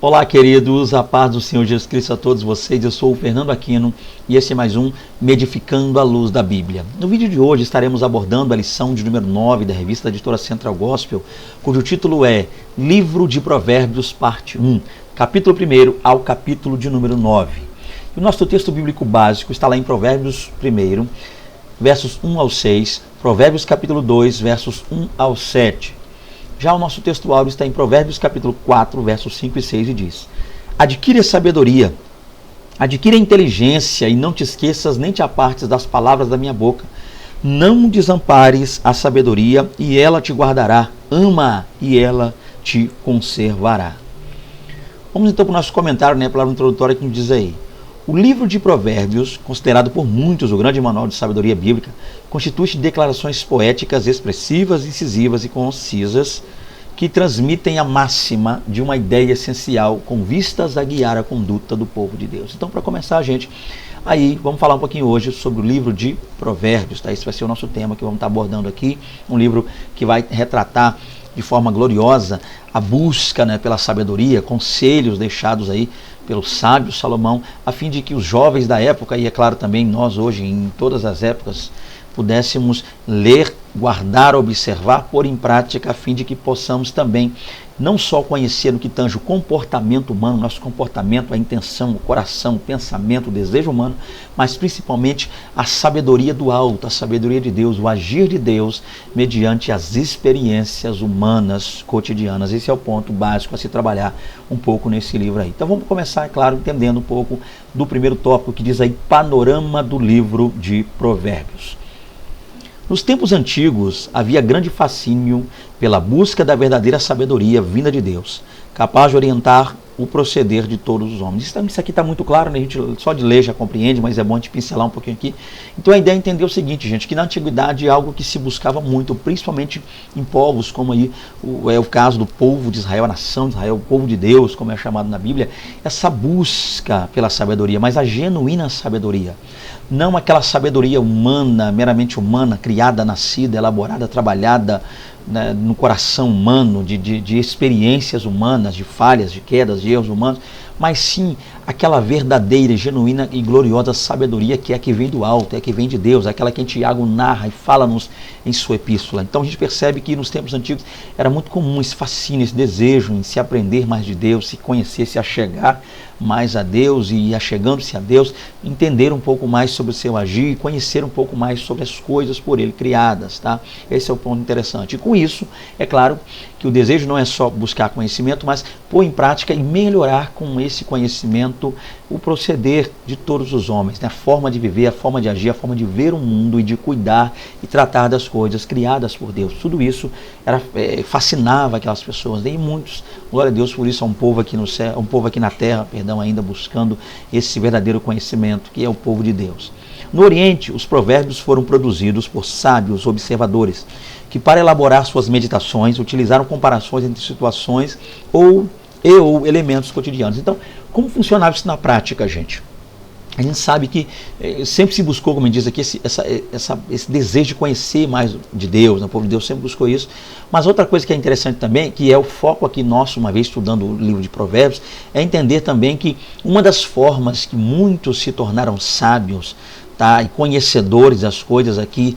Olá, queridos, a paz do Senhor Jesus Cristo a todos vocês. Eu sou o Fernando Aquino e esse é mais um Medificando a Luz da Bíblia. No vídeo de hoje estaremos abordando a lição de número 9 da revista da editora Central Gospel, cujo título é Livro de Provérbios, parte 1, capítulo 1 ao capítulo de número 9. E o nosso texto bíblico básico está lá em Provérbios 1, versos 1 ao 6, Provérbios capítulo 2, versos 1 ao 7. Já o nosso texto áureo está em Provérbios capítulo 4, versos 5 e 6 e diz: Adquire a sabedoria, adquire a inteligência e não te esqueças nem te apartes das palavras da minha boca. Não desampares a sabedoria e ela te guardará. Ama e ela te conservará. Vamos então para o nosso comentário, a palavra introdutória que nos diz aí. O livro de Provérbios, considerado por muitos o grande manual de sabedoria bíblica, constitui-se de declarações poéticas, expressivas, incisivas e concisas que transmitem a máxima de uma ideia essencial com vistas a guiar a conduta do povo de Deus. Então, para começar, gente, aí vamos falar um pouquinho hoje sobre o livro de Provérbios, tá? Esse vai ser o nosso tema que vamos estar abordando aqui, um livro que vai retratar de forma gloriosa a busca, pela sabedoria, conselhos deixados aí pelo sábio Salomão, a fim de que os jovens da época, e é claro também nós hoje, em todas as épocas, pudéssemos ler, guardar, observar, pôr em prática, a fim de que possamos também não só conhecer no que tange o comportamento humano, nosso comportamento, a intenção, o coração, o pensamento, o desejo humano, mas principalmente a sabedoria do alto, a sabedoria de Deus, o agir de Deus mediante as experiências humanas cotidianas. Esse é o ponto básico a se trabalhar um pouco nesse livro aí. Então vamos começar, é claro, entendendo um pouco do primeiro tópico que diz aí panorama do livro de Provérbios. Nos tempos antigos, havia grande fascínio pela busca da verdadeira sabedoria vinda de Deus, capaz de orientar o proceder de todos os homens. Isso aqui está muito claro, a gente só de ler já compreende, mas é bom a gente pincelar um pouquinho aqui. Então a ideia é entender o seguinte, gente, que na antiguidade é algo que se buscava muito, principalmente em povos, como aí é o caso do povo de Israel, a nação de Israel, o povo de Deus, como é chamado na Bíblia, essa busca pela sabedoria, mas a genuína sabedoria. Não aquela sabedoria humana, meramente humana, criada, nascida, elaborada, trabalhada no coração humano, de experiências humanas, de falhas, de quedas, de erros humanos, mas sim aquela verdadeira, genuína e gloriosa sabedoria que é a que vem do alto, é a que vem de Deus, aquela que Tiago narra e fala-nos em sua epístola. Então a gente percebe que nos tempos antigos era muito comum esse fascínio, esse desejo em se aprender mais de Deus, se conhecer, se achegar mais a Deus e achegando-se a Deus, entender um pouco mais sobre o seu agir e conhecer um pouco mais sobre as coisas por ele criadas, tá? Esse é o ponto interessante. E com isso, é claro que o desejo não é só buscar conhecimento, mas pôr em prática e melhorar com esse conhecimento o proceder de todos os homens, a forma de viver, a forma de agir, a forma de ver o mundo e de cuidar e tratar das coisas criadas por Deus. Tudo isso fascinava aquelas pessoas, e muitos, glória a Deus por isso, há um povo aqui no céu, um povo aqui na terra, ainda buscando esse verdadeiro conhecimento, que é o povo de Deus. No Oriente, os provérbios foram produzidos por sábios observadores, que para elaborar suas meditações utilizaram comparações entre situações ou elementos cotidianos. Então, como funcionava isso na prática, gente? A gente sabe que sempre se buscou, como diz aqui, esse desejo de conhecer mais de Deus, o povo de Deus sempre buscou isso. Mas outra coisa que é interessante também, que é o foco aqui nosso, uma vez estudando o livro de Provérbios, é entender também que uma das formas que muitos se tornaram sábios, e conhecedores das coisas aqui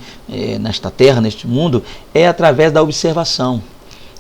nesta terra, neste mundo, é através da observação.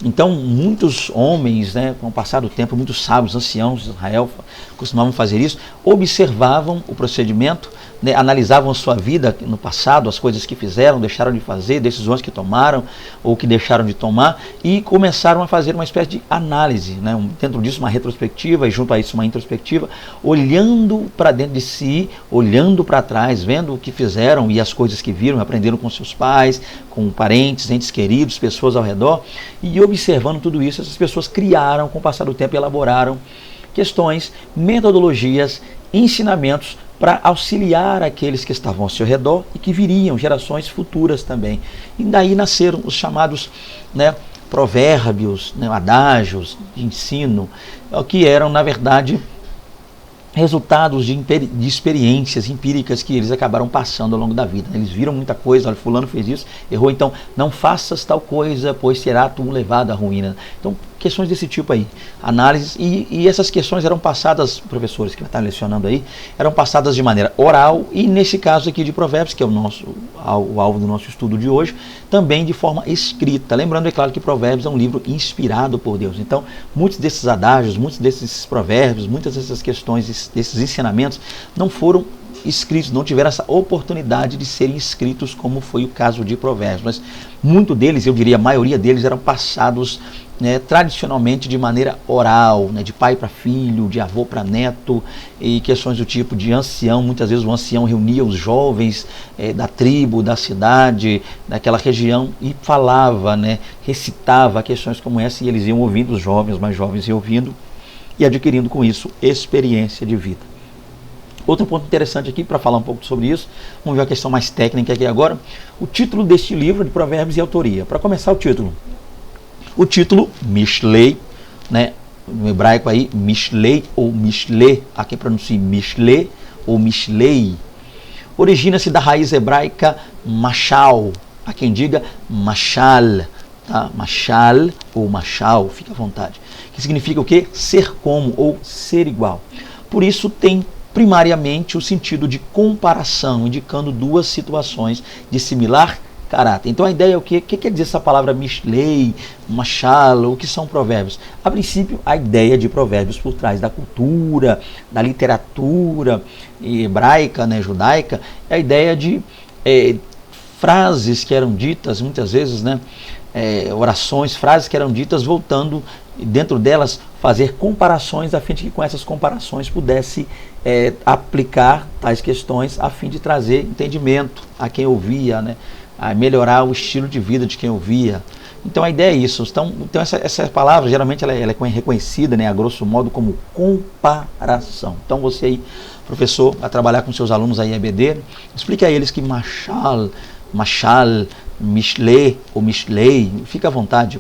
Então, muitos homens, com o passar do tempo, muitos sábios, anciãos de Israel, costumavam fazer isso, observavam o procedimento, analisavam a sua vida no passado, as coisas que fizeram, deixaram de fazer, decisões que tomaram ou que deixaram de tomar, e começaram a fazer uma espécie de análise, dentro disso uma retrospectiva e junto a isso uma introspectiva, olhando para dentro de si, olhando para trás, vendo o que fizeram e as coisas que viram, aprenderam com seus pais, com parentes, entes queridos, pessoas ao redor, e observando tudo isso, essas pessoas criaram, com o passar do tempo, elaboraram questões, metodologias, ensinamentos para auxiliar aqueles que estavam ao seu redor e que viriam, gerações futuras também. E daí nasceram os chamados provérbios, adágios de ensino, que eram, na verdade, resultados de experiências empíricas que eles acabaram passando ao longo da vida. Eles viram muita coisa, olha, fulano fez isso, errou, então não faças tal coisa, pois será tu levado à ruína. Então questões desse tipo aí, análises, e essas questões eram passadas, professores que estão lecionando aí, eram passadas de maneira oral, e nesse caso aqui de Provérbios, que é o alvo do nosso estudo de hoje, também de forma escrita. Lembrando, é claro, que Provérbios é um livro inspirado por Deus. Então, muitos desses adágios, muitos desses provérbios, muitas dessas questões, desses ensinamentos, não foram escritos, não tiveram essa oportunidade de serem escritos, como foi o caso de Provérbios. Mas muito deles, eu diria a maioria deles, eram passados, né, tradicionalmente de maneira oral, né, de pai para filho, de avô para neto, e questões do tipo de ancião. Muitas vezes o ancião reunia os jovens da tribo, da cidade, daquela região, e falava, né, recitava questões como essa, e eles iam ouvindo, os jovens, mais jovens iam ouvindo, e adquirindo com isso experiência de vida. Outro ponto interessante aqui, para falar um pouco sobre isso, vamos ver a questão mais técnica aqui agora, o título deste livro de Provérbios e autoria. Para começar, o título Mishlei, né, no hebraico aí, Mishlei ou Mishle, há quem pronuncie Mishle ou Mishlei, origina-se da raiz hebraica mashal, há quem diga mashal, tá? Mashal ou mashal, fica à vontade, que significa o quê? Ser como ou ser igual. Por isso tem primariamente o sentido de comparação, indicando duas situações de similar caráter. Então a ideia é o quê? O que quer dizer essa palavra Mishlei, Mashal, o que são provérbios? A princípio, a ideia de provérbios por trás da cultura, da literatura hebraica, né, judaica, é a ideia de frases que eram ditas, muitas vezes, né, orações, frases que eram ditas voltando, dentro delas, fazer comparações, a fim de que com essas comparações pudesse aplicar tais questões, a fim de trazer entendimento a quem ouvia, né, a melhorar o estilo de vida de quem ouvia. Então a ideia é isso. Então essa palavra, geralmente, ela é reconhecida, né, a grosso modo, como comparação. Então você aí, professor, a trabalhar com seus alunos aí, EBD, explique a eles que Mashal, Mishle ou Mishlei, fica à vontade,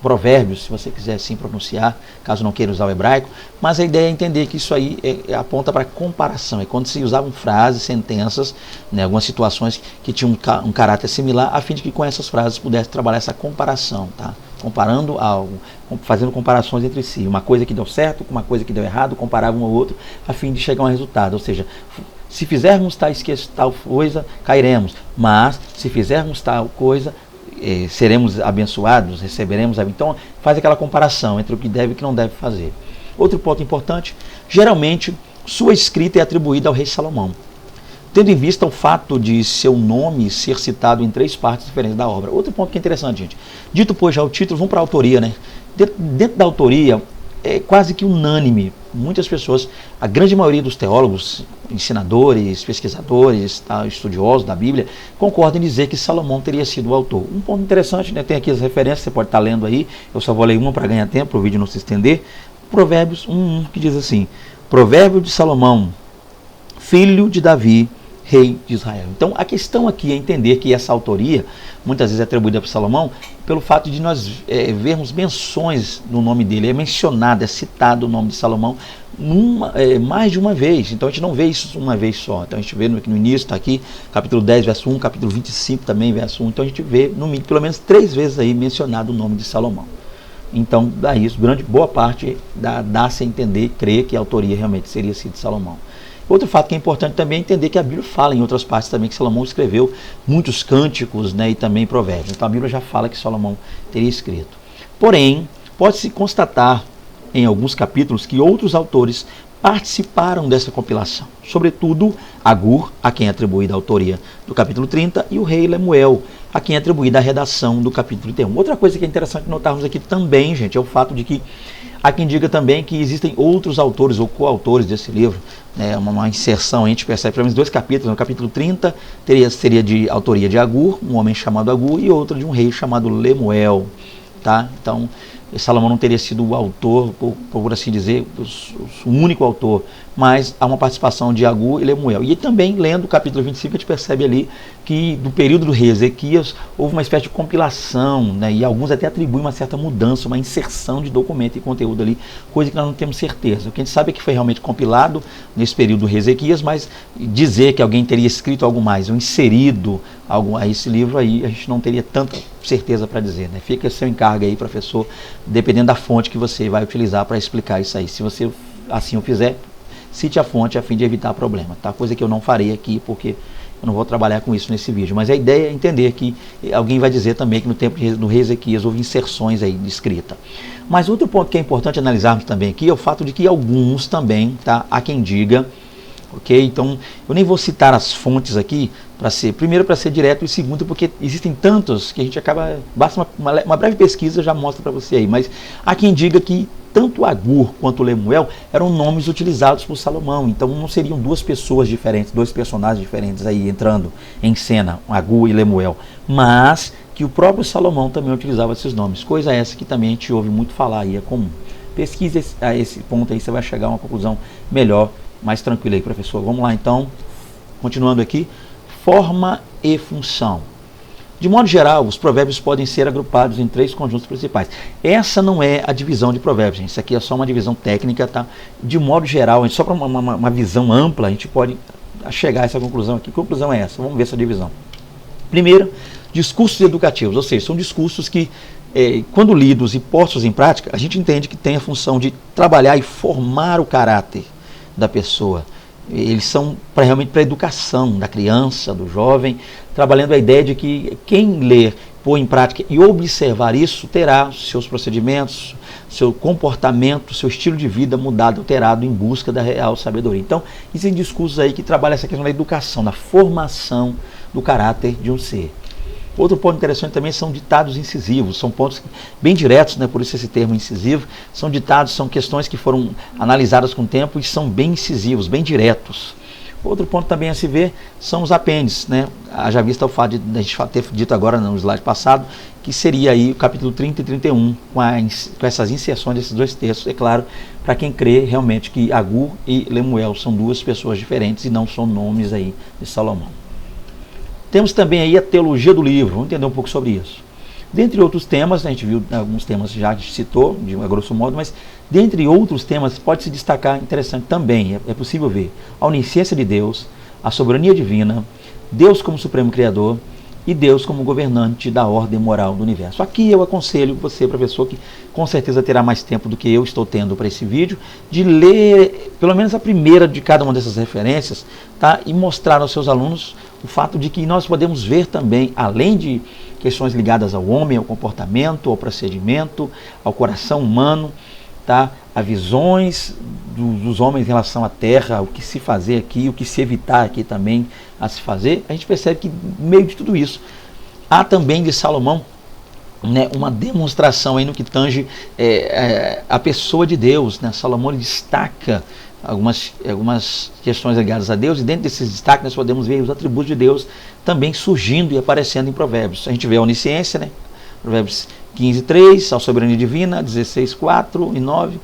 Provérbios, se você quiser sim pronunciar, caso não queira usar o hebraico, mas a ideia é entender que isso aí aponta para comparação, é quando se usavam frases, sentenças, né, algumas situações que tinham um caráter similar, a fim de que com essas frases pudesse trabalhar essa comparação, tá? Comparando algo, fazendo comparações entre si, uma coisa que deu certo com uma coisa que deu errado, comparava um ao outro, a fim de chegar a um resultado. Ou seja, se fizermos tal coisa, cairemos, mas se fizermos tal coisa, seremos abençoados, receberemos. Então faz aquela comparação entre o que deve e o que não deve fazer. Outro ponto importante, geralmente sua escrita é atribuída ao rei Salomão, tendo em vista o fato de seu nome ser citado em 3 partes diferentes da obra. Outro ponto que é interessante, gente, dito pois já o título, vamos para a autoria, né? Dentro da autoria, é quase que unânime, muitas pessoas, a grande maioria dos teólogos, ensinadores, pesquisadores, tá, estudiosos da Bíblia, concordam em dizer que Salomão teria sido o autor. Um ponto interessante, né, tem aqui as referências, você pode estar lendo aí, eu só vou ler uma para ganhar tempo, para o vídeo não se estender. Provérbios 1, que diz assim: Provérbio de Salomão, filho de Davi, rei de Israel. Então a questão aqui é entender que essa autoria muitas vezes é atribuída para Salomão pelo fato de nós vermos menções no nome dele, é mencionado, é citado o nome de Salomão mais de uma vez. Então a gente não vê isso uma vez só. Então a gente vê no início, está aqui, capítulo 10, verso 1, capítulo 25 também, verso 1. Então a gente vê pelo menos 3 vezes aí mencionado o nome de Salomão. Então, daí, boa parte dá-se a entender, crer que a autoria realmente seria sido de Salomão. Outro fato que é importante também é entender que a Bíblia fala em outras partes também que Salomão escreveu muitos cânticos, né, e também provérbios. Então a Bíblia já fala que Salomão teria escrito. Porém, pode-se constatar em alguns capítulos que outros autores participaram dessa compilação. Sobretudo Agur, a quem é atribuída a autoria do capítulo 30, e o rei Lemuel, a quem é atribuída a redação do capítulo 31. Outra coisa que é interessante notarmos aqui também, gente, é o fato de que há quem diga também que existem outros autores ou coautores desse livro, né, uma inserção, a gente percebe pelo menos 2 capítulos. No capítulo 30 seria de autoria de Agur, um homem chamado Agur, e outro de um rei chamado Lemuel. Tá? Então, Salomão não teria sido o autor, por assim dizer, o único autor, mas há uma participação de Agur e Lemuel. E também, lendo o capítulo 25, a gente percebe ali que do período do rei Ezequias houve uma espécie de compilação, né, e alguns até atribuem uma certa mudança, uma inserção de documento e conteúdo ali, coisa que nós não temos certeza. O que a gente sabe é que foi realmente compilado nesse período do rei Ezequias, mas dizer que alguém teria escrito algo mais, ou inserido a esse livro aí, a gente não teria tanta certeza para dizer, né? Fica seu encargo aí, professor, dependendo da fonte que você vai utilizar para explicar isso aí. Se você assim o fizer, cite a fonte a fim de evitar problema, tá? Coisa que eu não farei aqui, porque eu não vou trabalhar com isso nesse vídeo. Mas a ideia é entender que alguém vai dizer também que no tempo do rei Ezequias houve inserções aí de escrita. Mas outro ponto que é importante analisarmos também aqui é o fato de que alguns também, tá? Há quem diga, ok? Então, eu nem vou citar as fontes aqui, primeiro para ser direto e segundo porque existem tantos que a gente acaba, basta uma breve pesquisa já mostra para você aí, mas há quem diga que tanto Agur quanto Lemuel eram nomes utilizados por Salomão, então não seriam duas pessoas diferentes, dois personagens diferentes aí entrando em cena, Agur e Lemuel, mas que o próprio Salomão também utilizava esses nomes, coisa essa que também a gente ouve muito falar aí, é comum. Pesquise a esse ponto aí, você vai chegar a uma conclusão melhor, mais tranquila aí, professor. Vamos lá então, continuando aqui, forma e função. De modo geral, os provérbios podem ser agrupados em 3 conjuntos principais. Essa não é a divisão de provérbios, gente. Isso aqui é só uma divisão técnica, tá? De modo geral, só para uma visão ampla, a gente pode chegar a essa conclusão aqui. Que conclusão é essa? Vamos ver essa divisão. Primeiro, discursos educativos, ou seja, são discursos que, quando lidos e postos em prática, a gente entende que tem a função de trabalhar e formar o caráter da pessoa. Eles são realmente para a educação da criança, do jovem, trabalhando a ideia de que quem ler, pôr em prática e observar isso, terá seus procedimentos, seu comportamento, seu estilo de vida mudado, alterado em busca da real sabedoria. Então, existem discursos aí que trabalham essa questão da educação, da formação do caráter de um ser. Outro ponto interessante também são ditados incisivos, são pontos bem diretos, né, por isso esse termo incisivo, são ditados, são questões que foram analisadas com o tempo e são bem incisivos, bem diretos. Outro ponto também a se ver são os apêndices, né, haja vista o fato de a gente ter dito agora no slide passado, que seria aí o capítulo 30 e 31, com essas inserções desses dois textos, é claro, para quem crê realmente que Agur e Lemuel são duas pessoas diferentes e não são nomes aí de Salomão. Temos também aí a teologia do livro, vamos entender um pouco sobre isso. Dentre outros temas, a gente viu alguns temas já a gente citou, de grosso modo, mas dentre outros temas pode se destacar, interessante também, é possível ver, a onisciência de Deus, a soberania divina, Deus como supremo criador e Deus como governante da ordem moral do universo. Aqui eu aconselho você, professor, que com certeza terá mais tempo do que eu estou tendo para esse vídeo, de ler pelo menos a primeira de cada uma dessas referências, tá? E mostrar aos seus alunos o fato de que nós podemos ver também, além de questões ligadas ao homem, ao comportamento, ao procedimento, ao coração humano, tá? A visões dos homens em relação à terra, o que se fazer aqui, o que se evitar aqui também a se fazer, a gente percebe que no meio de tudo isso, há também de Salomão, né, uma demonstração aí no que tange a pessoa de Deus, né? Salomão destaca algumas questões ligadas a Deus, e dentro desses destaques nós podemos ver os atributos de Deus também surgindo e aparecendo em Provérbios. A gente vê a onisciência, né? Provérbios 15:3, a soberania divina, 16:4 e 9,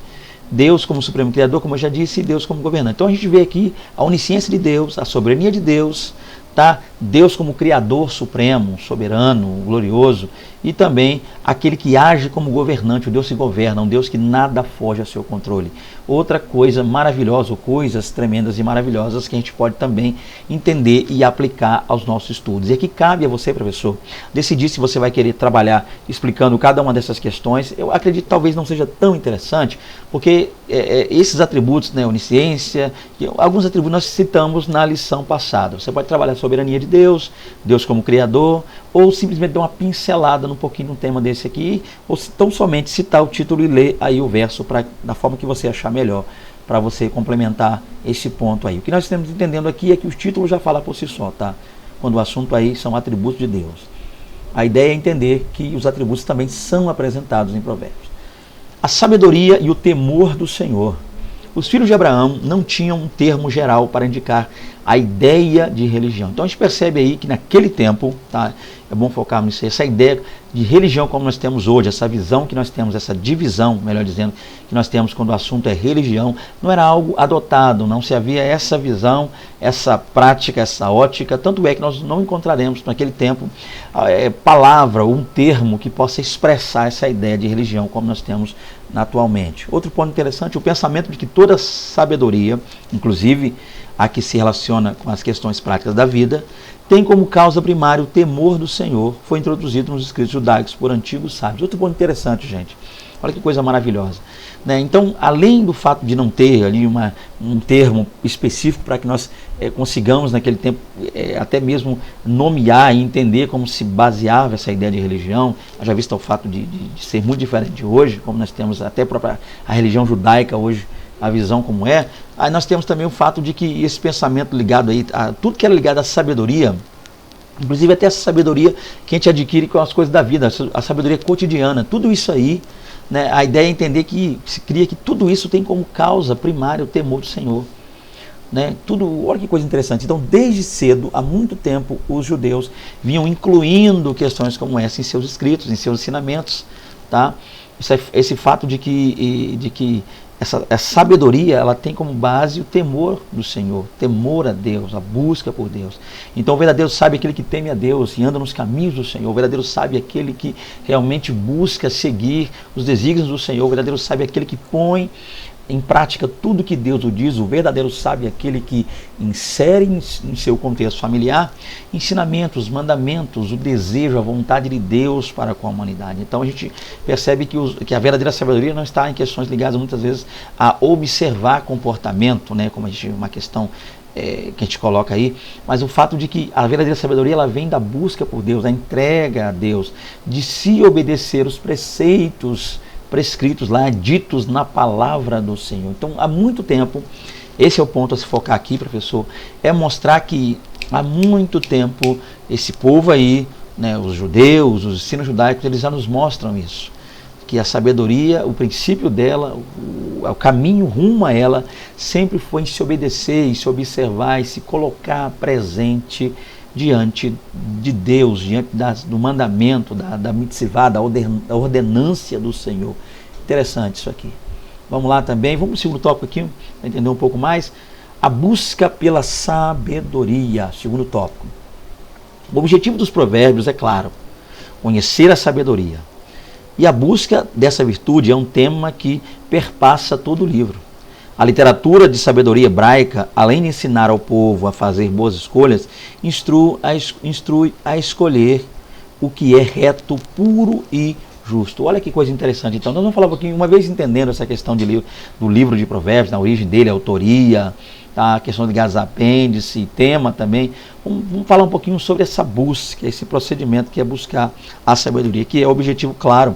Deus como supremo criador, como eu já disse, e Deus como governante. Então a gente vê aqui a onisciência de Deus, a soberania de Deus, tá? Deus como criador supremo, soberano, glorioso, e também aquele que age como governante, o Deus que governa, um Deus que nada foge ao seu controle. Outra coisa maravilhosa, ou coisas tremendas e maravilhosas que a gente pode também entender e aplicar aos nossos estudos. E aqui cabe a você, professor, decidir se você vai querer trabalhar explicando cada uma dessas questões. Eu acredito que talvez não seja tão interessante, porque esses atributos, né, onisciência, alguns atributos nós citamos na lição passada. Você pode trabalhar a soberania de Deus, Deus como criador, ou simplesmente dar uma pincelada num pouquinho de um tema desse aqui, ou tão somente citar o título e ler aí o verso da forma que você achar melhor, para você complementar esse ponto aí. O que nós estamos entendendo aqui é que o título já fala por si só, tá? Quando o assunto aí são atributos de Deus. A ideia é entender que os atributos também são apresentados em Provérbios. A sabedoria e o temor do Senhor. Os filhos de Abraão não tinham um termo geral para indicar a ideia de religião. Então a gente percebe aí que naquele tempo, tá, é bom focar nisso, essa ideia de religião como nós temos hoje, essa visão que nós temos, essa divisão, melhor dizendo, que nós temos quando o assunto é religião, não era algo adotado, não se havia essa visão, essa prática, essa ótica, tanto é que nós não encontraremos naquele tempo palavra ou um termo que possa expressar essa ideia de religião como nós temos atualmente. Outro ponto interessante, o pensamento de que toda sabedoria, inclusive a que se relaciona com as questões práticas da vida, tem como causa primária o temor do Senhor, foi introduzido nos escritos judaicos por antigos sábios. Outro ponto interessante, gente, olha que coisa maravilhosa. Então, além do fato de não ter ali um termo específico para que nós consigamos naquele tempo até mesmo nomear e entender como se baseava essa ideia de religião, já visto o fato de ser muito diferente de hoje, como nós temos até a religião judaica hoje, a visão como é, aí nós temos também o fato de que esse pensamento ligado aí, a tudo que era ligado à sabedoria, inclusive até essa sabedoria que a gente adquire com as coisas da vida, a sabedoria cotidiana, tudo isso aí, né, a ideia é entender que se cria que tudo isso tem como causa primária o temor do Senhor. Né, tudo, olha que coisa interessante. Então, desde cedo, há muito tempo, os judeus vinham incluindo questões como essa em seus escritos, em seus ensinamentos. Tá? Esse fato de que essa sabedoria, ela tem como base o temor do Senhor, temor a Deus, a busca por Deus. Então o verdadeiro sábio é aquele que teme a Deus e anda nos caminhos do Senhor. O verdadeiro sábio é aquele que realmente busca seguir os desígnios do Senhor. O verdadeiro sábio é aquele que põe em prática tudo que Deus o diz. O verdadeiro sábio é aquele que insere em seu contexto familiar ensinamentos, mandamentos, o desejo, a vontade de Deus para com a humanidade. Então a gente percebe que a verdadeira sabedoria não está em questões ligadas muitas vezes a observar comportamento, né, como uma questão que a gente coloca aí, mas o fato de que a verdadeira sabedoria ela vem da busca por Deus, da entrega a Deus, de se obedecer os preceitos prescritos lá, ditos na palavra do Senhor. Então, há muito tempo, esse é o ponto a se focar aqui, professor, é mostrar que há muito tempo esse povo aí, né, os judeus, os ensinos judaicos, eles já nos mostram isso, que a sabedoria, o princípio dela, o caminho rumo a ela, sempre foi em se obedecer, em se observar, e se colocar presente diante de Deus, diante do mandamento, da mitzvah, da ordenância do Senhor. Interessante isso aqui. Vamos lá também, vamos para o segundo tópico aqui, para entender um pouco mais. A busca pela sabedoria, segundo tópico. O objetivo dos provérbios é claro, conhecer a sabedoria. E a busca dessa virtude é um tema que perpassa todo o livro. A literatura de sabedoria hebraica, além de ensinar ao povo a fazer boas escolhas, instrui a escolher o que é reto, puro e justo. Olha que coisa interessante. Então, nós vamos falar um pouquinho, uma vez entendendo essa questão do livro de Provérbios, na origem dele, a autoria, tá? A questão de apêndice, tema também. Vamos falar um pouquinho sobre essa busca, esse procedimento que é buscar a sabedoria, que é o objetivo claro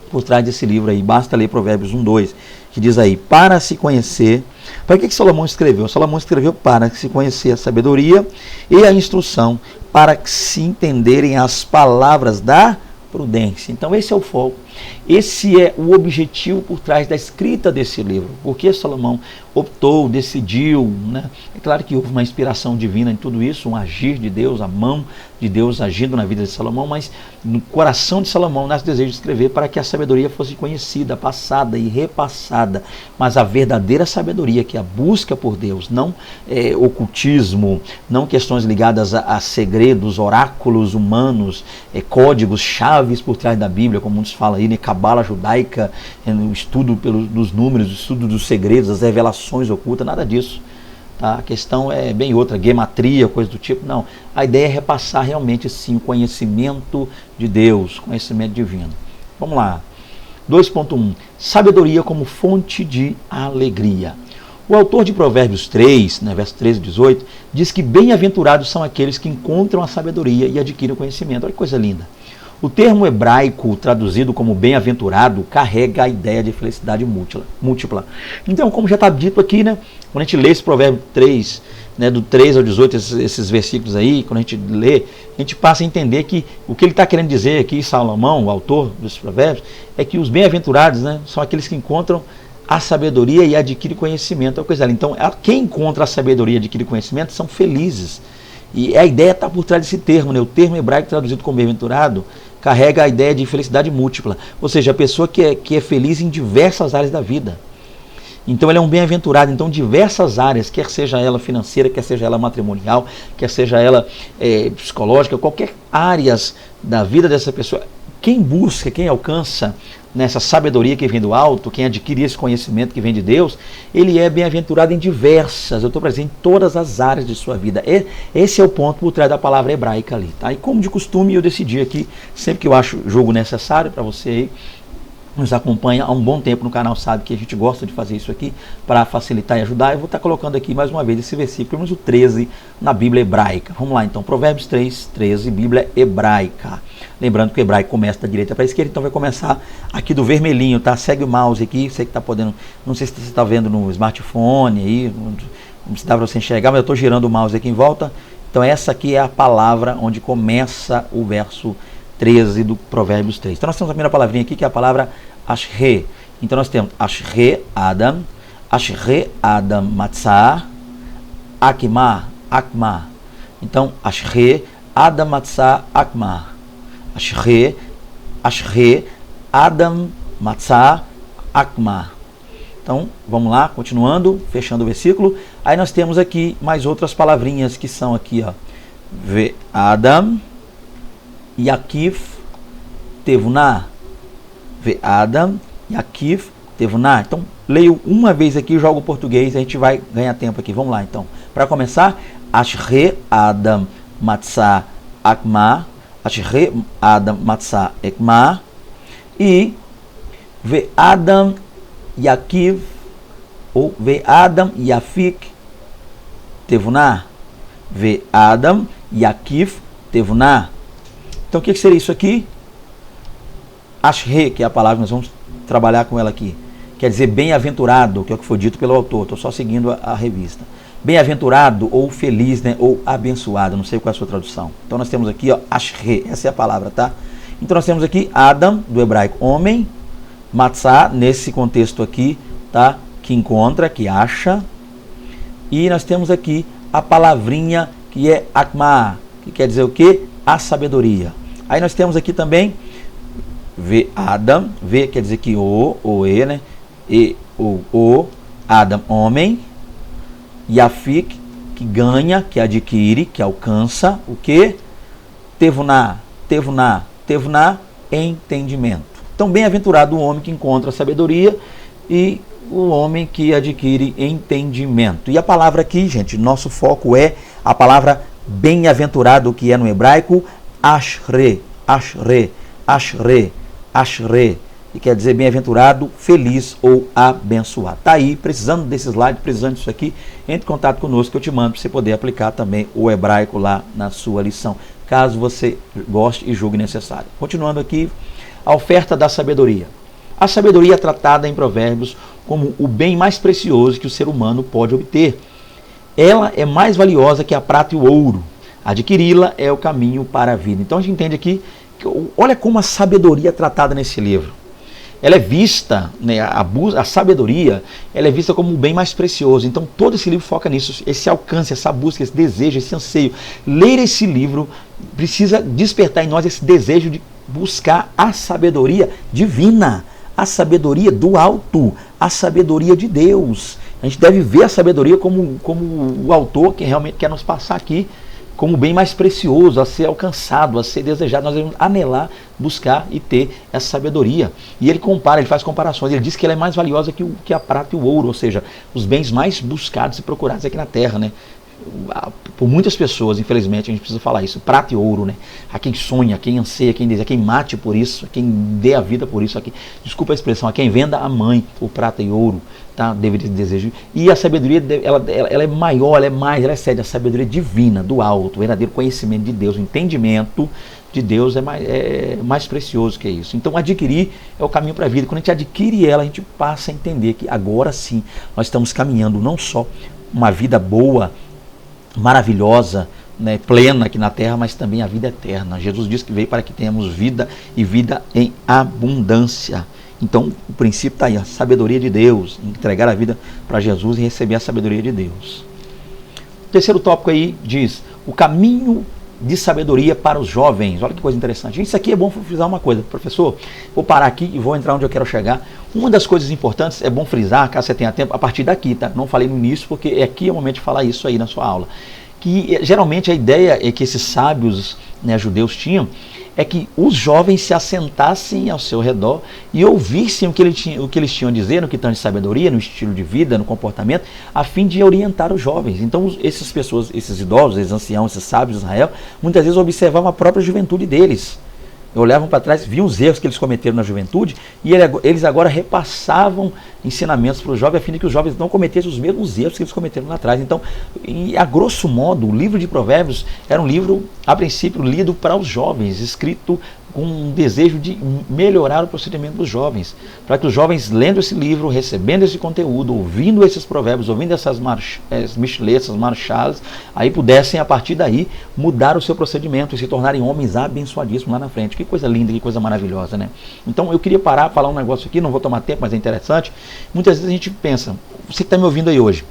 por trás desse livro aí. Basta ler Provérbios 1:2, que diz aí, para se conhecer. Para que Salomão escreveu? Salomão escreveu para se conhecer a sabedoria e a instrução, para que se entenderem as palavras da prudência. Então esse é o foco, esse é o objetivo por trás da escrita desse livro. Porque Salomão optou, decidiu, né? É claro que houve uma inspiração divina em tudo isso, um agir de Deus, a mão de Deus agindo na vida de Salomão, mas no coração de Salomão nasce o desejo de escrever para que a sabedoria fosse conhecida, passada e repassada, mas a verdadeira sabedoria, que é a busca por Deus, não ocultismo, não questões ligadas a segredos, oráculos humanos, códigos, chaves por trás da Bíblia, como muitos falam aí, né? Cabala judaica, o estudo dos números, o estudo dos segredos, as revelações ocultas, nada disso. Tá? A questão é bem outra, gematria, coisa do tipo, não. A ideia é repassar realmente sim o conhecimento de Deus, conhecimento divino. Vamos lá. 2.1. Sabedoria como fonte de alegria. O autor de Provérbios 3, né, verso 13 e 18, diz que bem-aventurados são aqueles que encontram a sabedoria e adquirem o conhecimento. Olha que coisa linda. O termo hebraico traduzido como bem-aventurado carrega a ideia de felicidade múltipla. Então, como já está dito aqui, né, quando a gente lê esse provérbio 3, né, do 3 ao 18, esses versículos aí, quando a gente lê, a gente passa a entender que o que ele está querendo dizer aqui, Salomão, o autor dos provérbios, é que os bem-aventurados, né, são aqueles que encontram a sabedoria e adquirem conhecimento. É uma coisa ali. Então, quem encontra a sabedoria e adquire conhecimento são felizes. E a ideia está por trás desse termo, né? O termo hebraico traduzido como bem-aventurado carrega a ideia de felicidade múltipla, ou seja, a pessoa que é feliz em diversas áreas da vida. Então ele é um bem-aventurado, então diversas áreas, quer seja ela financeira, quer seja ela matrimonial, quer seja ela psicológica, qualquer áreas da vida dessa pessoa, quem busca, quem alcança nessa sabedoria que vem do alto, quem adquire esse conhecimento que vem de Deus, ele é bem-aventurado em diversas, eu estou presente em todas as áreas de sua vida. Esse é o ponto por trás da palavra hebraica ali, tá? E como de costume, eu decidi aqui, sempre que eu acho jogo necessário para você aí, nos acompanha há um bom tempo no canal, sabe que a gente gosta de fazer isso aqui para facilitar e ajudar. Eu vou estar colocando aqui mais uma vez esse versículo, menos o 13 na Bíblia hebraica. Vamos lá então, Provérbios 3, 13, Bíblia hebraica. Lembrando que o hebraico começa da direita para a esquerda, então vai começar aqui do vermelhinho, tá? Segue o mouse aqui, você que está podendo, não sei se você está vendo no smartphone aí, não se dá para você enxergar, mas eu estou girando o mouse aqui em volta. Então essa aqui é a palavra onde começa o verso 13 do Provérbios 3. Então nós temos a primeira palavrinha aqui, que é a palavra Ashre. Então nós temos Ashre Adam Matzah, Akma. Então Ashre Adam Matzah, Akma. Ashre Adam Matzah, Akma. Então vamos lá, continuando, fechando o versículo. Aí nós temos aqui mais outras palavrinhas que são aqui, ó. Ve Adam Yakif Tevuna. Ve Adam Yakif Tevuna. Então, leio uma vez aqui, jogo o português, a gente vai ganhar tempo aqui. Vamos lá, então. Para começar, Ashre Adam Matzah Akma. Ashre Adam Matzah Ekma. E Ve Adam Yakif ou Ve Adam Yafik Tevuna. Ve Adam Yakif Tevuna. Então o que seria isso aqui? Ashre, que é a palavra que nós vamos trabalhar com ela aqui. Quer dizer bem-aventurado, que é o que foi dito pelo autor. Estou só seguindo a revista. Bem-aventurado ou feliz, né? Ou abençoado. Não sei qual é a sua tradução. Então nós temos aqui, ó, Ashre. Essa é a palavra, tá? Então nós temos aqui Adam, do hebraico homem. Matzah, nesse contexto aqui, tá? Que encontra, que acha. E nós temos aqui a palavrinha que é Akma, que quer dizer o quê? A sabedoria. Aí nós temos aqui também Ve Adam, Ve quer dizer que o E, né? E o Adam, homem. Yafik, que ganha, que adquire, que alcança, o que? Tevuna, entendimento. Então, bem-aventurado o homem que encontra a sabedoria e o homem que adquire entendimento. E a palavra aqui, gente, nosso foco é a palavra bem-aventurado, que é no hebraico Ashre, e quer dizer bem-aventurado, feliz ou abençoado. Tá aí, precisando desse slide, precisando disso aqui, entre em contato conosco que eu te mando para você poder aplicar também o hebraico lá na sua lição, caso você goste e julgue necessário. Continuando aqui, a oferta da sabedoria. A sabedoria é tratada em Provérbios como o bem mais precioso que o ser humano pode obter. Ela é mais valiosa que a prata e o ouro. Adquiri-la é o caminho para a vida. Então a gente entende aqui, olha como a sabedoria é tratada nesse livro. Ela é vista, né, a sabedoria, ela é vista como o bem mais precioso. Então todo esse livro foca nisso, esse alcance, essa busca, esse desejo, esse anseio. Ler esse livro precisa despertar em nós esse desejo de buscar a sabedoria divina, a sabedoria do alto, a sabedoria de Deus. A gente deve ver a sabedoria como o autor que realmente quer nos passar aqui, como o bem mais precioso, a ser alcançado, a ser desejado. Nós devemos anelar, buscar e ter essa sabedoria. E ele compara, ele faz comparações, ele diz que ela é mais valiosa que a prata e o ouro, ou seja, os bens mais buscados e procurados aqui na terra, né? Por muitas pessoas, infelizmente, a gente precisa falar isso, prata e ouro, né? A quem sonha, a quem anseia, a quem deseja, a quem mate por isso, a quem dê a vida por isso, a quem, desculpa a expressão, a quem venda a mãe por prata e ouro, tá? Deveria ter desejo. E a sabedoria, ela é maior, ela excede a sabedoria divina, do alto, o verdadeiro conhecimento de Deus, o entendimento de Deus é mais precioso que isso. Então adquirir é o caminho para a vida. Quando a gente adquire ela, a gente passa a entender que agora sim nós estamos caminhando não só uma vida boa, maravilhosa, né, plena aqui na terra, mas também a vida eterna. Jesus disse que veio para que tenhamos vida e vida em abundância. Então o princípio está aí, a sabedoria de Deus, entregar a vida para Jesus e receber a sabedoria de Deus. O terceiro tópico aí diz o caminho de sabedoria para os jovens. Olha que coisa interessante. Isso aqui é bom frisar uma coisa, professor. Vou parar aqui e vou entrar onde eu quero chegar. Uma das coisas importantes, é bom frisar, caso você tenha tempo, a partir daqui, tá? Não falei no início, porque aqui é o momento de falar isso aí na sua aula. Que geralmente a ideia é que esses sábios, né, judeus tinham, é que os jovens se assentassem ao seu redor e ouvissem o que eles tinham a dizer no que tange sabedoria, no estilo de vida, no comportamento, a fim de orientar os jovens. Então, essas pessoas, esses idosos, esses anciãos, esses sábios de Israel, muitas vezes observavam a própria juventude deles. Olhavam para trás, viam os erros que eles cometeram na juventude e eles agora repassavam ensinamentos para os jovens, a fim de que os jovens não cometessem os mesmos erros que eles cometeram lá atrás. Então, a grosso modo, o livro de Provérbios era um livro, a princípio, lido para os jovens, escrito com um desejo de melhorar o procedimento dos jovens, para que os jovens, lendo esse livro, recebendo esse conteúdo, ouvindo esses provérbios, ouvindo essas Mishlei, essas marchales, aí pudessem, a partir daí, mudar o seu procedimento e se tornarem homens abençoadíssimos lá na frente. Que coisa linda, que coisa maravilhosa, né? Então, eu queria parar, falar um negócio aqui, não vou tomar tempo, mas é interessante. Muitas vezes a gente pensa, você que está me ouvindo aí hoje,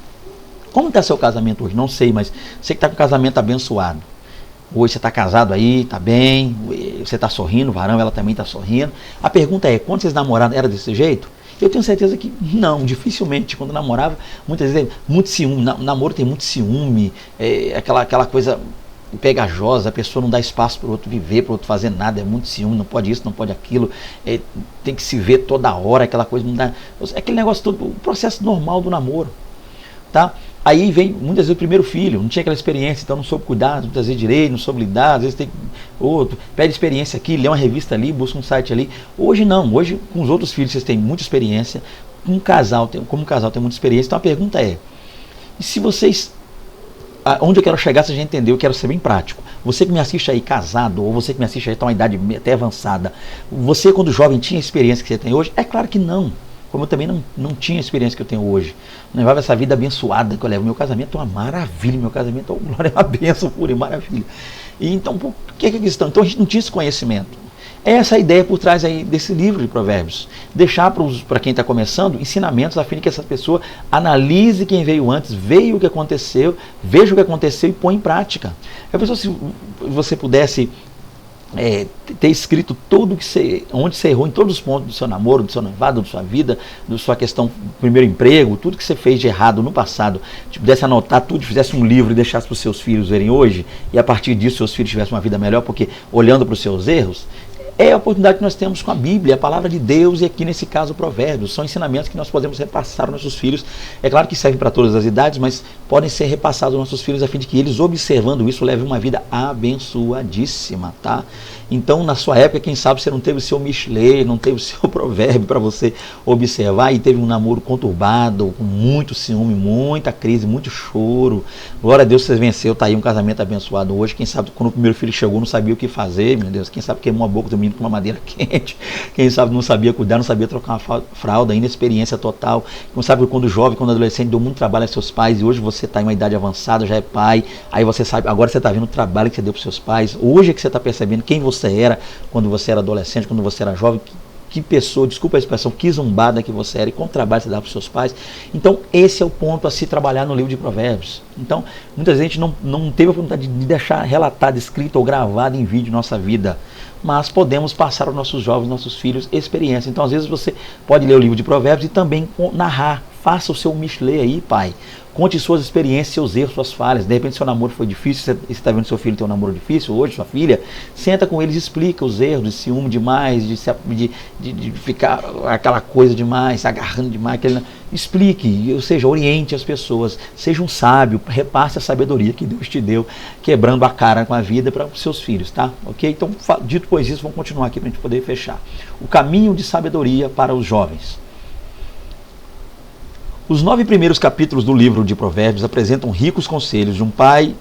como está seu casamento hoje? Não sei, mas você que está com um casamento abençoado. Hoje você está casado aí, está bem, você está sorrindo, o varão, ela também está sorrindo. A pergunta é, quando vocês namoraram, era desse jeito? Eu tenho certeza que não, dificilmente. Quando namorava, muitas vezes, muito ciúme, namoro tem muito ciúme, aquela coisa pegajosa, a pessoa não dá espaço para o outro viver, para o outro fazer nada, é muito ciúme, não pode isso, não pode aquilo, tem que se ver toda hora, aquela coisa, não dá, aquele negócio todo, o processo normal do namoro, tá? Aí vem muitas vezes o primeiro filho, não tinha aquela experiência, então não soube cuidar, muitas vezes direito, não soube lidar, às vezes tem outro, pede experiência aqui, lê uma revista ali, busca um site ali. Hoje não, hoje com os outros filhos vocês têm muita experiência, como um casal tem muita experiência, então a pergunta é, e se vocês, onde eu quero chegar, você já entendeu, eu quero ser bem prático. Você que me assiste aí casado, ou você que me assiste aí está uma idade até avançada, você quando jovem tinha a experiência que você tem hoje? É claro que não. Como eu também não tinha a experiência que eu tenho hoje. Não levava essa vida abençoada que eu levo. Meu casamento é uma maravilha, meu casamento é uma bênção pura e maravilha. E então, por que é questão? Então a gente não tinha esse conhecimento. Essa é a ideia por trás aí desse livro de Provérbios. Deixar para quem está começando ensinamentos a fim de que essa pessoa analise quem veio antes, veja o que aconteceu e põe em prática. A pessoa, se você pudesse ter escrito tudo onde você errou em todos os pontos do seu namoro, do seu noivado, da sua vida, da sua questão do primeiro emprego, tudo que você fez de errado no passado, pudesse anotar tudo, fizesse um livro e deixasse para os seus filhos verem hoje, e a partir disso seus filhos tivessem uma vida melhor, porque olhando para os seus erros, é a oportunidade que nós temos com a Bíblia, a palavra de Deus, e aqui nesse caso o Provérbios. São ensinamentos que nós podemos repassar aos nossos filhos. É claro que servem para todas as idades, mas podem ser repassados aos nossos filhos a fim de que eles, observando isso, levem uma vida abençoadíssima, tá? Então, na sua época, quem sabe você não teve o seu Mishlei, não teve o seu provérbio para você observar, e teve um namoro conturbado, com muito ciúme, muita crise, muito choro. Glória a Deus, você venceu, tá aí um casamento abençoado hoje. Quem sabe quando o primeiro filho chegou não sabia o que fazer, meu Deus. Quem sabe queimou a boca do menino com uma madeira quente. Quem sabe não sabia cuidar, não sabia trocar uma fralda, inexperiência total. Quem sabe quando jovem, quando adolescente, deu muito trabalho aos seus pais, e hoje você está em uma idade avançada, já é pai, aí você sabe, agora você está vendo o trabalho que você deu para seus pais. Hoje é que você está percebendo quem você era quando você era adolescente, quando você era jovem, que pessoa, desculpa a expressão, que zumbada que você era e quanto trabalho você dá para os seus pais. Então esse é o ponto a se trabalhar no livro de Provérbios. Então muitas vezes a gente não teve a oportunidade de deixar relatado, escrito ou gravado em vídeo nossa vida, mas podemos passar aos nossos jovens, nossos filhos, experiência. Então às vezes você pode ler o livro de Provérbios e também narrar. Faça o seu Mishlei aí, pai. Conte suas experiências, seus erros, suas falhas. De repente seu namoro foi difícil, você está vendo seu filho ter um namoro difícil hoje, sua filha, senta com eles e explica os erros, de ciúme demais, de ficar aquela coisa demais, se agarrando demais. Explique, ou seja, oriente as pessoas, seja um sábio, repasse a sabedoria que Deus te deu, quebrando a cara com a vida para os seus filhos, tá? Ok? Então, dito pois isso, vamos continuar aqui para a gente poder fechar. O caminho de sabedoria para os jovens. Os 9 primeiros capítulos do livro de Provérbios apresentam ricos conselhos de um pai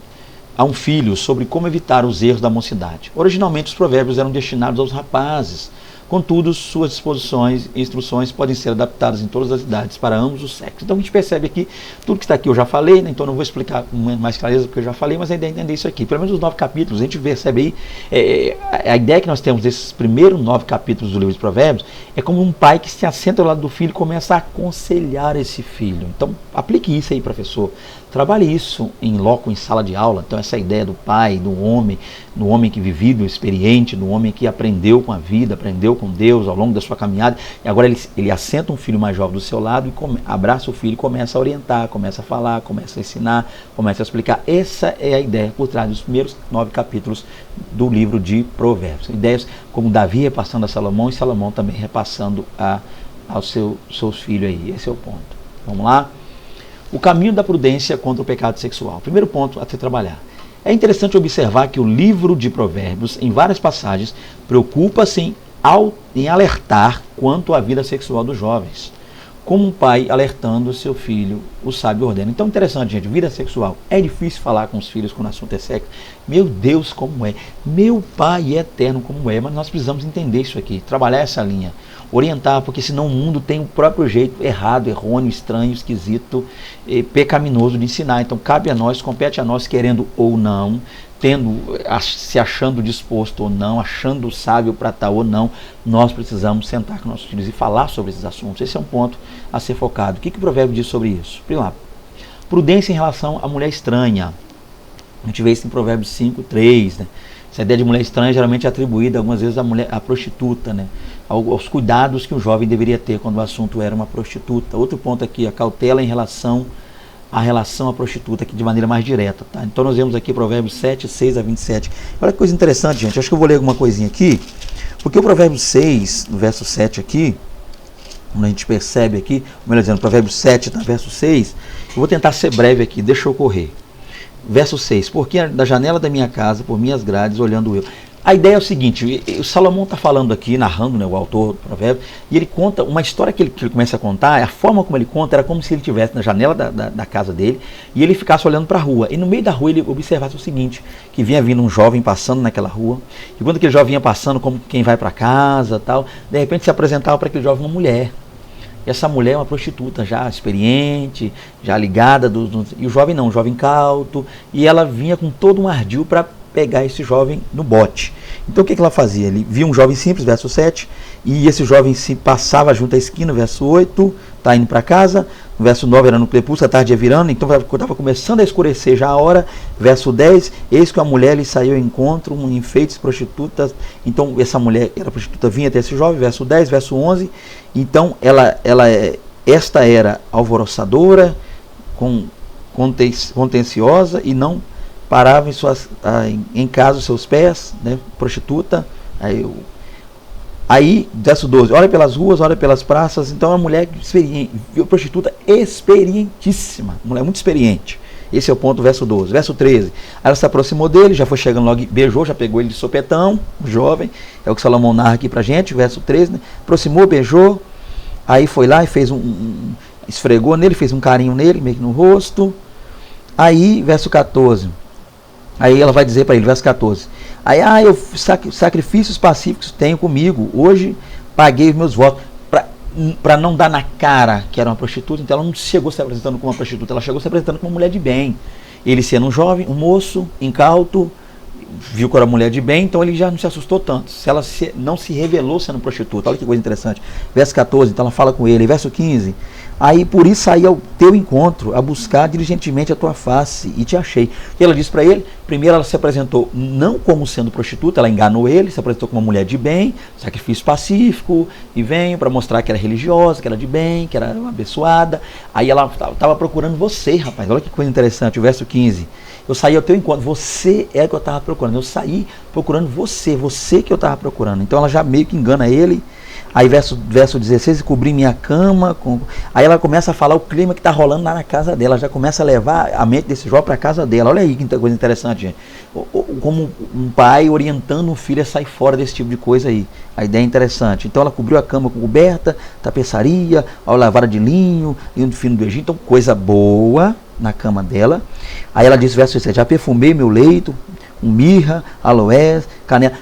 a um filho sobre como evitar os erros da mocidade. Originalmente, os provérbios eram destinados aos rapazes. Contudo, suas disposições e instruções podem ser adaptadas em todas as idades para ambos os sexos. Então a gente percebe aqui, tudo que está aqui eu já falei, né? Então não vou explicar com mais clareza porque eu já falei, mas a ideia é entender isso aqui. Pelo menos os 9 capítulos, a gente percebe aí, a ideia que nós temos desses primeiros 9 capítulos do livro de Provérbios é como um pai que se assenta ao lado do filho e começa a aconselhar esse filho. Então aplique isso aí, professor. Trabalhe isso em loco, em sala de aula. Então essa ideia do pai, do homem que vivido, experiente, do homem que aprendeu com a vida, aprendeu com Deus ao longo da sua caminhada, e agora ele assenta um filho mais jovem do seu lado e abraça o filho e começa a orientar, começa a falar, começa a ensinar, começa a explicar. Essa é a ideia por trás dos primeiros 9 capítulos do livro de Provérbios. Ideias como Davi repassando a Salomão e Salomão também repassando aos seus filhos aí. Esse é o ponto. Vamos lá? O caminho da prudência contra o pecado sexual. Primeiro ponto a se trabalhar. É interessante observar que o livro de Provérbios, em várias passagens, preocupa-se em alertar quanto à vida sexual dos jovens. Como um pai alertando seu filho, o sábio ordena. Então, interessante, gente, vida sexual. É difícil falar com os filhos quando o assunto é sexo. Meu Deus, como é. Meu Pai é eterno, como é. Mas nós precisamos entender isso aqui, trabalhar essa linha, orientar, porque senão o mundo tem o próprio jeito errado, errôneo, estranho, esquisito, pecaminoso de ensinar. Então, cabe a nós, compete a nós, querendo ou não, se achando disposto ou não, achando sábio para tal ou não, nós precisamos sentar com nossos filhos e falar sobre esses assuntos. Esse é um ponto a ser focado. O que o provérbio diz sobre isso? Primeiro, prudência em relação à mulher estranha. A gente vê isso em Provérbios 5, 3, né? Essa ideia de mulher estranha geralmente é atribuída algumas vezes à prostituta, né? Aos cuidados que o jovem deveria ter quando o assunto era uma prostituta. Outro ponto aqui, a cautela em relação à prostituta, aqui de maneira mais direta. Tá? Então nós vemos aqui Provérbios 7, 6 a 27. Olha que coisa interessante, gente. Acho que eu vou ler alguma coisinha aqui, porque o Provérbios 6, no verso 7 aqui, quando a gente percebe aqui, melhor dizendo, Provérbios 7, tá, verso 6, eu vou tentar ser breve aqui, deixa eu correr. Verso 6, porque da janela da minha casa, por minhas grades, olhando eu. A ideia é o seguinte, o Salomão está falando aqui, narrando, né, o autor do provérbio, e ele conta uma história que ele começa a contar, a forma como ele conta era como se ele estivesse na janela da casa dele, e ele ficasse olhando para a rua. E no meio da rua ele observasse o seguinte, que vinha vindo um jovem passando naquela rua, e quando aquele jovem vinha passando como quem vai para casa, tal, de repente se apresentava para aquele jovem uma mulher. E essa mulher é uma prostituta já experiente, já ligada, e o jovem não, um jovem cauto, e ela vinha com todo um ardil para pegar esse jovem no bote. Então o que ela fazia? Ele via um jovem simples, verso 7, e esse jovem se passava junto à esquina, verso 8, está indo para casa, no verso 9 era no crepúsculo, a tarde ia virando, então estava começando a escurecer já a hora, verso 10, eis que a mulher lhe saiu ao encontro, um enfeites prostitutas, então essa mulher era prostituta, vinha até esse jovem, verso 10, verso 11, então esta era alvoroçadora, contenciosa e não parava em casa os seus pés, né, prostituta. Aí, verso 12, olha pelas ruas, olha pelas praças. Então, a mulher prostituta experientíssima, mulher muito experiente. Esse é o ponto, verso 12. Verso 13, ela se aproximou dele, já foi chegando logo, beijou, já pegou ele de sopetão, jovem, é o que Salomão narra aqui pra gente, verso 13, né? Aproximou, beijou, aí foi lá e fez esfregou nele, fez um carinho nele, meio que no rosto. Aí, verso 14, aí ela vai dizer para ele, verso 14, aí, eu sacrifícios pacíficos tenho comigo, hoje paguei os meus votos, para não dar na cara que era uma prostituta. Então ela não chegou se apresentando como uma prostituta, ela chegou se apresentando como uma mulher de bem. Ele sendo um jovem, um moço, incauto, viu que era mulher de bem, então ele já não se assustou tanto. Se ela não se revelou sendo prostituta, olha que coisa interessante. Verso 14, então ela fala com ele. Verso 15, aí por isso saí ao teu encontro, a buscar diligentemente a tua face, e te achei. E ela disse para ele, primeiro ela se apresentou não como sendo prostituta, ela enganou ele, se apresentou como uma mulher de bem, sacrifício pacífico, e veio para mostrar que era religiosa, que era de bem, que era abençoada. Aí ela estava procurando você, rapaz, olha que coisa interessante, o verso 15. Eu saí ao teu encontro, você é que eu estava procurando, eu saí procurando você que eu estava procurando. Então ela já meio que engana ele. Aí verso 16, cobri minha cama. Aí ela começa a falar o clima que está rolando lá na casa dela, já começa a levar a mente desse jovem para a casa dela. Olha aí que coisa interessante, gente. Como um pai orientando um filho a sair fora desse tipo de coisa aí. A ideia é interessante. Então ela cobriu a cama com coberta, tapeçaria, lavara de linho fino do Egito, então coisa boa na cama dela. Aí ela diz, verso 17, já perfumei meu leito, mirra, aloés, canela,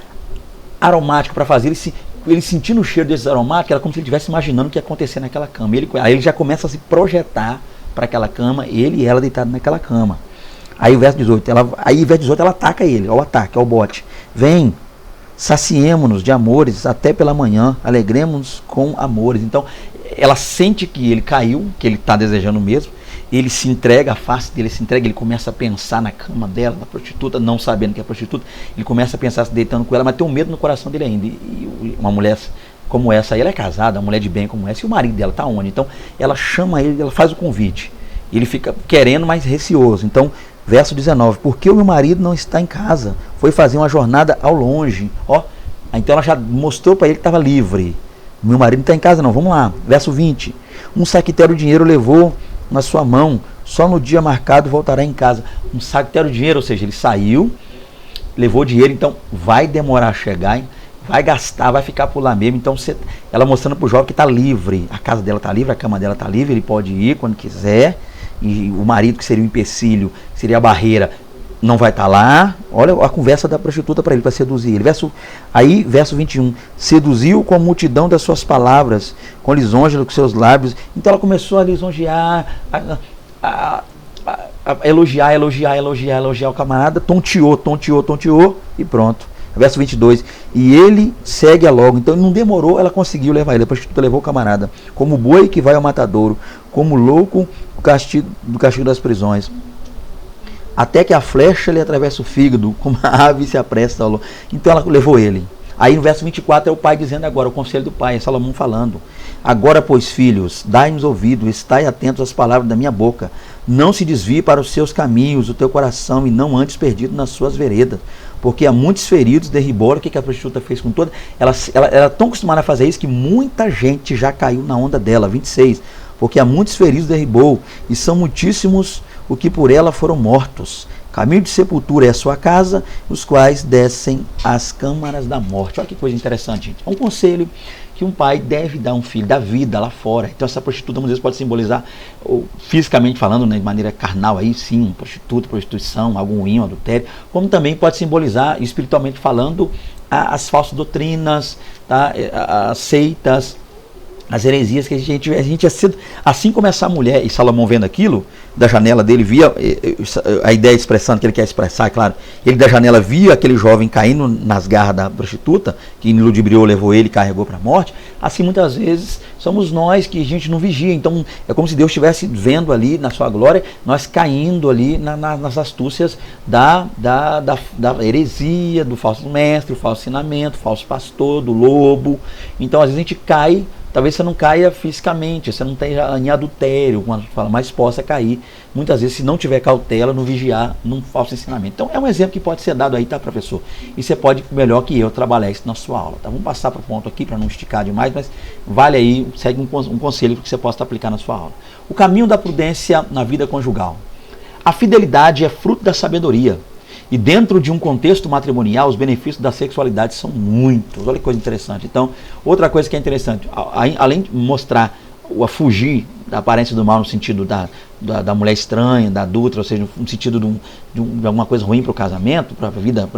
aromático para fazer. Ele sentindo o cheiro desses aromáticos, era como se ele estivesse imaginando o que ia acontecer naquela cama. Aí ele já começa a se projetar para aquela cama, ele e ela deitados naquela cama. Aí o verso 18, ela ataca ele, ao ataque, ao bote. Vem, saciemo-nos de amores até pela manhã, alegremos-nos com amores. Então, ela sente que ele caiu, que ele está desejando mesmo. Ele se entrega, a face dele se entrega, ele começa a pensar na cama dela, na prostituta, não sabendo que é prostituta, ele começa a pensar se deitando com ela, mas tem um medo no coração dele ainda. E uma mulher como essa aí, ela é casada, uma mulher de bem como essa, e o marido dela está onde? Então ela chama ele, ela faz o convite. Ele fica querendo, mas receoso. Então, verso 19, porque o meu marido não está em casa, foi fazer uma jornada ao longe. Ó, então ela já mostrou para ele que estava livre. Meu marido não está em casa não, vamos lá. Verso 20, um saqueteiro de dinheiro levou na sua mão, só no dia marcado voltará em casa. Um saqueteiro de dinheiro, ou seja, ele saiu, levou dinheiro, então vai demorar a chegar, hein? Vai gastar, vai ficar por lá mesmo. Então ela mostrando para o jovem que está livre, a casa dela está livre, a cama dela está livre, ele pode ir quando quiser, e o marido, que seria o empecilho, que seria a barreira, não vai estar lá. Olha a conversa da prostituta para ele, para seduzir ele. Verso 21, seduziu com a multidão das suas palavras, com lisonja dos seus lábios. Então ela começou a lisonjear, a elogiar o camarada, tonteou e pronto. Verso 22, e ele segue-a logo. Então não demorou, ela conseguiu levar ele. A prostituta levou o camarada, como boi que vai ao matadouro, como louco do castigo das prisões, até que a flecha lhe atravessa o fígado, como a ave se apressa ao... Então ela levou ele. Aí no verso 24 é o pai dizendo agora, o conselho do pai, é Salomão falando. Agora, pois, filhos, dai-nos ouvido, estai atentos às palavras da minha boca. Não se desvie para os seus caminhos, o teu coração, e não antes perdido nas suas veredas. Porque há muitos feridos derribaram. O que a prostituta fez com toda? Ela era tão acostumada a fazer isso que muita gente já caiu na onda dela. 26. Porque há muitos feridos derribou, e são muitíssimos o que por ela foram mortos. Caminho de sepultura é a sua casa, os quais descem às câmaras da morte. Olha que coisa interessante, gente. É um conselho que um pai deve dar a um filho, da vida lá fora. Então essa prostituta, muitas vezes, pode simbolizar, ou, fisicamente falando, né, de maneira carnal, aí sim, prostituta, prostituição, algum ruim, um adultério, como também pode simbolizar, espiritualmente falando, as falsas doutrinas, tá? As seitas, as heresias que a gente assim como essa mulher, e Salomão vendo aquilo, da janela dele via, a ideia expressando que ele quer expressar, é claro, ele da janela via aquele jovem caindo nas garras da prostituta, que ludibriou, levou ele e carregou para a morte. Assim muitas vezes somos nós que a gente não vigia. Então é como se Deus estivesse vendo ali na sua glória, nós caindo ali nas astúcias da heresia, do falso mestre, do falso ensinamento, do falso pastor, do lobo. Então às vezes a gente cai. Talvez você não caia fisicamente, você não tenha em adultério, mas possa cair, muitas vezes, se não tiver cautela, no vigiar, num falso ensinamento. Então é um exemplo que pode ser dado aí, tá, professor? E você pode, melhor que eu, trabalhar isso na sua aula. Tá? Vamos passar para o ponto aqui, para não esticar demais, mas vale aí, segue um conselho que você possa aplicar na sua aula. O caminho da prudência na vida conjugal. A fidelidade é fruto da sabedoria. E dentro de um contexto matrimonial, os benefícios da sexualidade são muitos. Olha que coisa interessante. Então, outra coisa que é interessante, além de mostrar a fugir da aparência do mal no sentido da mulher estranha, da adulta, ou seja, no sentido de alguma coisa ruim para o casamento, para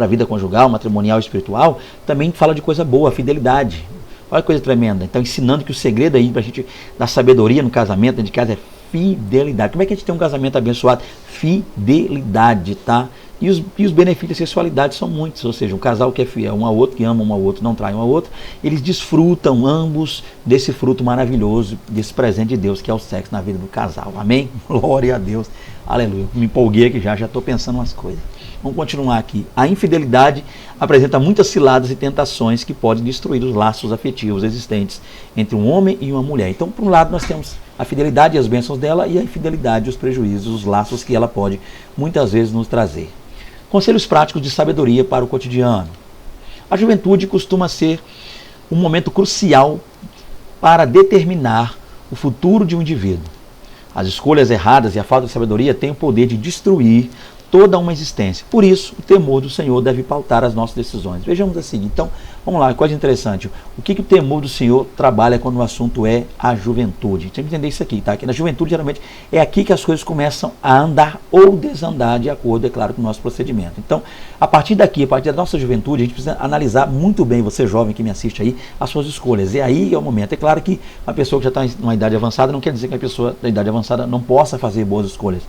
a vida conjugal, matrimonial e espiritual, também fala de coisa boa, fidelidade. Olha que coisa tremenda. Então, ensinando que o segredo aí para a gente, da sabedoria no casamento, dentro de casa, é fidelidade. Como é que a gente tem um casamento abençoado? Fidelidade, tá? E os benefícios da sexualidade são muitos, ou seja, um casal que é fiel um ao outro, que ama um ao outro, não trai um ao outro, eles desfrutam ambos desse fruto maravilhoso, desse presente de Deus, que é o sexo na vida do casal. Amém? Glória a Deus. Aleluia. Me empolguei aqui já estou pensando umas coisas. Vamos continuar aqui. A infidelidade apresenta muitas ciladas e tentações que podem destruir os laços afetivos existentes entre um homem e uma mulher. Então, por um lado, nós temos a fidelidade e as bênçãos dela, e a infidelidade e os prejuízos, os laços que ela pode muitas vezes nos trazer. Conselhos práticos de sabedoria para o cotidiano. A juventude costuma ser um momento crucial para determinar o futuro de um indivíduo. As escolhas erradas e a falta de sabedoria têm o poder de destruir toda uma existência. Por isso, o temor do Senhor deve pautar as nossas decisões. Vejamos assim, então, vamos lá, coisa interessante. O que o temor do Senhor trabalha quando o assunto é a juventude? Tem que entender isso aqui, tá? Que na juventude, geralmente, é aqui que as coisas começam a andar ou desandar de acordo, é claro, com o nosso procedimento. Então, a partir daqui, a partir da nossa juventude, a gente precisa analisar muito bem, você jovem que me assiste aí, as suas escolhas. E aí é o momento. É claro que uma pessoa que já está em uma idade avançada não quer dizer que a pessoa da idade avançada não possa fazer boas escolhas.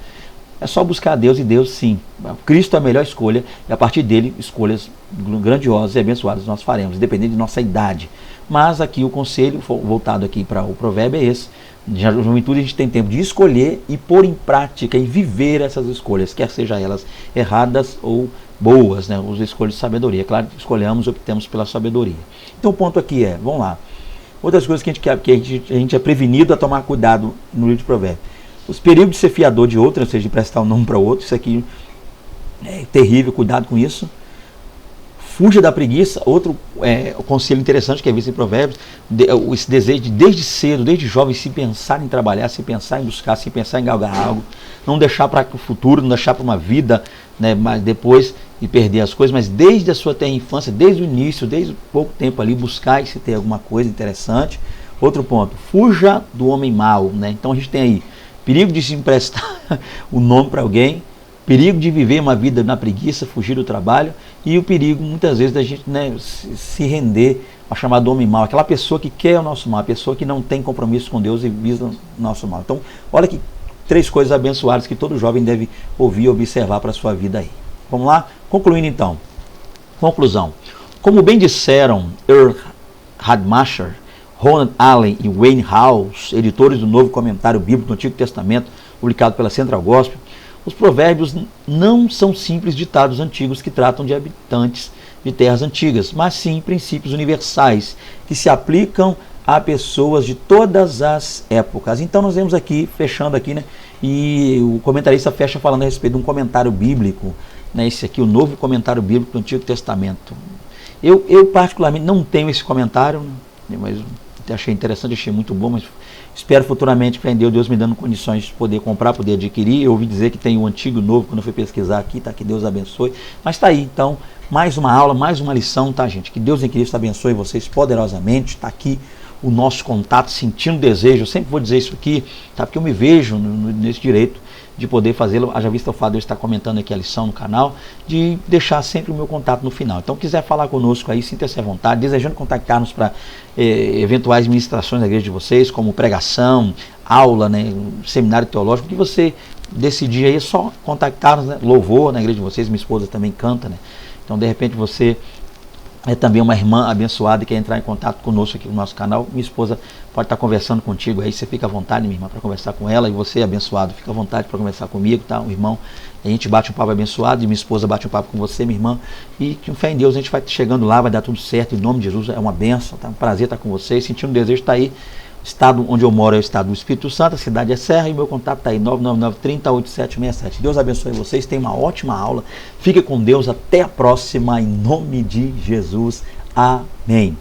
É só buscar Deus, e Deus sim. Cristo é a melhor escolha, e a partir dele, escolhas grandiosas e abençoadas nós faremos, independente de nossa idade. Mas aqui o conselho, voltado aqui para o provérbio, é esse. Na juventude a gente tem tempo de escolher e pôr em prática e viver essas escolhas, quer sejam elas erradas ou boas, né? Os escolhas de sabedoria. É claro que escolhemos e optamos pela sabedoria. Então o ponto aqui é, vamos lá, Outras coisas que a gente é prevenido a tomar cuidado no livro de Provérbios. Os perigos de ser fiador de outro, ou seja, de prestar um nome para outro, isso aqui é terrível, cuidado com isso. Fuja da preguiça, outro conselho interessante que é visto em Provérbios, esse desejo de desde cedo, desde jovem, se pensar em trabalhar, se pensar em buscar, se pensar em galgar algo, não deixar para o futuro, não deixar para uma vida, né, mas depois de perder as coisas, mas desde a sua tenra infância, desde o início, desde pouco tempo ali, buscar se ter alguma coisa interessante. Outro ponto, fuja do homem mau, né? Então a gente tem aí perigo de se emprestar o nome para alguém, perigo de viver uma vida na preguiça, fugir do trabalho, e o perigo muitas vezes da gente, né, se render ao chamado homem mau, aquela pessoa que quer o nosso mal, a pessoa que não tem compromisso com Deus e visa o nosso mal. Então, olha que 3 coisas abençoadas que todo jovem deve ouvir e observar para a sua vida aí. Vamos lá? Concluindo então. Conclusão. Como bem disseram Earl Radmacher, Ronald Allen e Wayne House, editores do Novo Comentário Bíblico do Antigo Testamento, publicado pela Central Gospel, os provérbios não são simples ditados antigos que tratam de habitantes de terras antigas, mas sim princípios universais que se aplicam a pessoas de todas as épocas. Então nós vemos aqui, fechando aqui, né, e o comentarista fecha falando a respeito de um comentário bíblico, né, esse aqui, o Novo Comentário Bíblico do Antigo Testamento. Eu particularmente não tenho esse comentário, né, mas achei interessante, achei muito bom, mas espero futuramente, fé em Deus me dando condições de poder comprar, poder adquirir. Eu ouvi dizer que tem o antigo e o novo, quando eu fui pesquisar aqui, tá? Que Deus abençoe. Mas tá aí, então, mais uma aula, mais uma lição, tá, gente? Que Deus em Cristo abençoe vocês poderosamente. Tá aqui o nosso contato, sentindo desejo. Eu sempre vou dizer isso aqui, tá? Porque eu me vejo nesse direito de poder fazê-lo. Haja vista o fato de eu estar comentando aqui a lição no canal, de deixar sempre o meu contato no final. Então, quiser falar conosco aí, sinta-se à vontade, desejando contactar-nos para eventuais ministrações da igreja de vocês, como pregação, aula, né, seminário teológico, que você decidir aí, é só contactar-nos, né, louvor na igreja de vocês, minha esposa também canta, né? Então, de repente, você é também uma irmã abençoada e quer entrar em contato conosco aqui no nosso canal, minha esposa pode estar conversando contigo aí, você fica à vontade, minha irmã, para conversar com ela, e você, abençoado, fica à vontade para conversar comigo, tá? Um irmão, a gente bate um papo abençoado, e minha esposa bate um papo com você, minha irmã, e com fé em Deus a gente vai chegando lá, vai dar tudo certo, em nome de Jesus, é uma bênção, tá? Um prazer estar com vocês, sentindo um desejo de estar aí. O estado onde eu moro é o estado do Espírito Santo, a cidade é Serra, e meu contato está aí, 999-30-8767. Deus abençoe vocês, tenham uma ótima aula, fique com Deus, até a próxima, em nome de Jesus, amém.